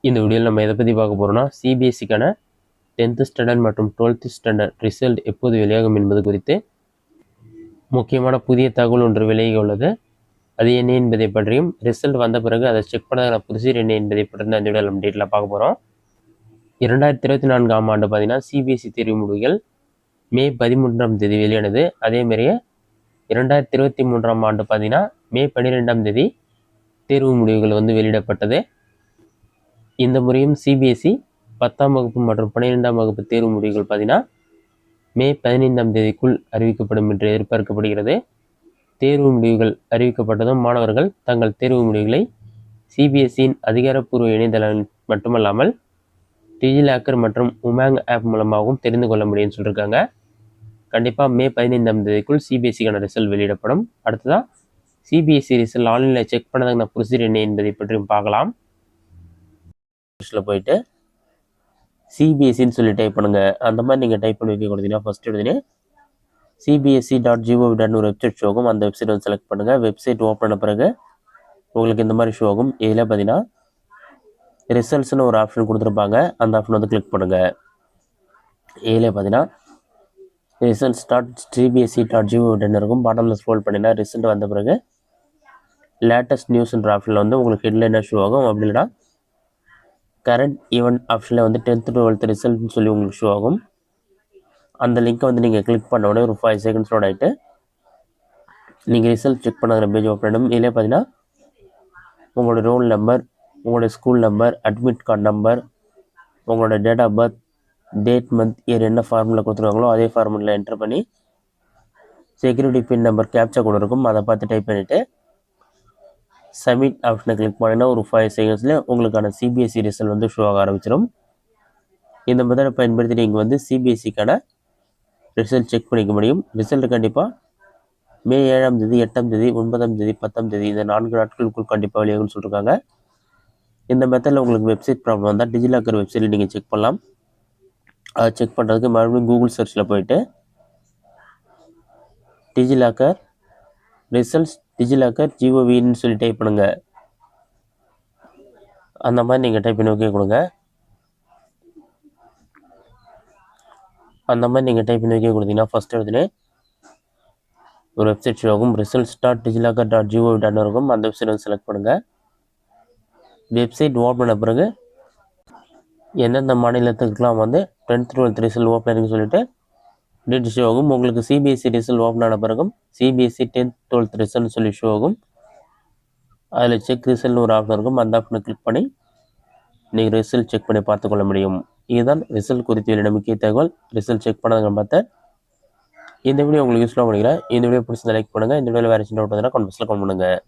இந்த வீடியோவில் நம்ம எதை பற்றி பார்க்க போகிறோம்னா சிபிஎஸ்சிக்கான 10th ஸ்டாண்டர்ட் மற்றும் 12th ஸ்டாண்டர்ட் ரிசல்ட் எப்போது வெளியாகும் என்பது குறித்து முக்கியமான புதிய தகவல் ஒன்று விலகி உள்ளது. அது என்ன என்பதை பற்றியும் ரிசல்ட் வந்த பிறகு அதை செக் பண்ண ப்ரொசீஜர் என்ன என்பதை பற்றி அந்த வீடியோவில் நம்ம டீட்டெயிலாக பார்க்க போகிறோம். 2024ஆம் ஆண்டு பார்த்தீங்கன்னா சிபிஎஸ்சி தேர்வு முடிவுகள் மே 13ஆம் தேதி வெளியானது. அதேமாரியே 2023ஆம் ஆண்டு பார்த்தீங்கன்னா மே 12ஆம் தேதி தேர்வு முடிவுகள் வெளியிடப்பட்டது. இந்த முறையும் சிபிஎஸ்சி 10ஆம் வகுப்பு மற்றும் 12ஆம் வகுப்பு தேர்வு முடிவுகள் பார்த்தீங்கன்னா மே 15ஆம் தேதிக்குள் அறிவிக்கப்படும் என்று எதிர்பார்க்கப்படுகிறது. தேர்வு முடிவுகள் அறிவிக்கப்பட்டதும் மாணவர்கள் தங்கள் தேர்வு முடிவுகளை சிபிஎஸ்சியின் அதிகாரப்பூர்வ இணையதளங்கள் மட்டுமல்லாமல் டிஜிலாக்கர் மற்றும் உமாங் ஆப் மூலமாகவும் தெரிந்து கொள்ள முடியும்னு சொல்லியிருக்காங்க. கண்டிப்பாக மே 15ஆம் தேதிக்குள் சிபிஎஸ்சிக்கான ரிசல்ட் வெளியிடப்படும். அடுத்ததாக சிபிஎஸ்சி ரிசல்ட் ஆன்லைனில் செக் பண்ணதுக்கான ப்ரொசீஜர் என்ன என்பதை பற்றியும் பார்க்கலாம். போயிட்டு சிபிஎஸ்சின்னு சொல்லி டைப் பண்ணுங்க. அந்த மாதிரி நீங்கள் டைப் பண்ணி வைக்க கொடுத்தீங்கன்னா ஃபர்ஸ்ட் எடுத்துனே cbse.gov.in ஒரு வெப்சைட் ஷோ ஆகும். அந்த வெப்சைட் செலக்ட் பண்ணுங்கள். வெப்சைட் ஓப்பன் பண்ண பிறகு உங்களுக்கு இந்த மாதிரி ஷோ ஆகும். இதில் பார்த்தீங்கன்னா ரிசல்ட்ஸ்னு ஒரு ஆப்ஷன் கொடுத்துருப்பாங்க. அந்த ஆப்ஷன் கிளிக் பண்ணுங்கள். இதில் பார்த்தீங்கன்னா ரிசல்ட்ஸ்.cbse.gov.in இருக்கும். பாட்டமில் ஸ்க்ரோல் பண்ணினா ரிசல்ட் வந்த பிறகு லேட்டஸ்ட் நியூஸ்ன்ற ஆப்ஷனில் உங்களுக்கு ஹெட்லைனாக ஷோ ஆகும். அப்படி இல்லைனா கரண்ட் ஈவெண்ட் ஆப்ஷனில் 10th 12th ரிசல்ட்னு சொல்லி உங்களுக்கு ஷோ ஆகும். அந்த லிங்க்கை நீங்கள் கிளிக் பண்ண உடனே ஒரு 5 seconds லோட் ஆகிட்டு நீங்கள் ரிசல்ட் செக் பண்ணுற பேஜ் ஓப்பன் பண்ணும். இதிலே பார்த்தீங்கன்னா உங்களோட ரோல் நம்பர், உங்களோட school number, admit card number, உங்களோட date of birth, date, month, year என்ன ஃபார்முலா கொடுத்துருவாங்களோ அதே ஃபார்முலா என்டர் பண்ணி செக்யூரிட்டி பின் நம்பர் கேப்சா கூட இருக்கும். அதை பார்த்து டைப் பண்ணிவிட்டு சப்மிட் ஆப்ஷனை கிளிக் பண்ணினா ஒரு 5 secondsல உங்களுக்கான சிபிஎஸ்சி ரிசல்ட் ஷோ ஆக ஆரம்பிச்சிடும். இந்த மெத்தடை பயன்படுத்தி நீங்கள் சிபிஎஸ்சிக்கான ரிசல்ட் செக் பண்ணிக்க முடியும். ரிசல்ட் கண்டிப்பாக மே 7ஆம் தேதி, 8ஆம் தேதி, 9ஆம் தேதி, 10ஆம் தேதி இந்த 4 நாட்களுக்குள் கண்டிப்பாக வெளியாகும்னு சொல்லியிருக்காங்க. இந்த மெத்தடில் உங்களுக்கு வெப்சைட் ப்ராப்ளம் வந்தால் டிஜிலாக்கர் வெப்சைட்டில் நீங்கள் செக் பண்ணலாம். அதை செக் பண்ணுறதுக்கு மறுபடியும் கூகுள் சர்ச்சில் போயிட்டு டிஜிலாக்கர் ரிசல்ட்ஸ் டிஜிலாக்கர் ஜிஓவின்னு சொல்லி டைப் பண்ணுங்க. அந்த மாதிரி நீங்கள் டைப் பண்ணி ஓகே கொடுங்க. அந்த மாதிரி நீங்கள் டைப் பண்ணி ஓகே கொடுத்தீங்கன்னா ஃபஸ்ட் எடுத்துனே ஒரு வெப்சைட் ஷோ ஆகும். ரிசல்ட்ஸ்.டிஜிலாக்கர்.gov.in இருக்கும். அந்த வெப்சைட் செலக்ட் பண்ணுங்கள். வெப்சைட் ஓப்பன் பண்ண பிறகு எந்தெந்த மாநிலத்துக்கெலாம் 10th 12th ரிசல்ட் ஓப்பன் இருக்குன்னு சொல்லிட்டு டேட் ஷோ ஆகும். உங்களுக்கு சிபிஎஸ்சி ரிசல்ட் ஓப்பன் ஆன பிறகும் சிபிஎஸ்சி 10th 12th ரிசல்ட்னு சொல்லி ஷோ ஆகும். அதில் செக் ரிசல்ட்னு ஒரு ஆப்ஷன் இருக்கும். அந்த ஆப்ஷனை கிளிக் பண்ணி நீங்கள் ரிசல்ட் செக் பண்ணி பார்த்துக்கொள்ள முடியும். இதுதான் ரிசல்ட் குறித்து வெளியிட முக்கிய தகவல். ரிசல்ட் செக் பண்ணதுங்க பார்த்து இந்த வீடியோ உங்களுக்கு யூஸ்ஃபுல்லாக பண்ணிக்கிறேன். இந்த வீடியோ பிடிச்சதை லைக் பண்ணுங்கள். இந்த வீடியோவில் வேறு சின்ன டவுட் வந்தால் கமெண்ட்ஸில் கமெண்ட் பண்ணுங்கள்.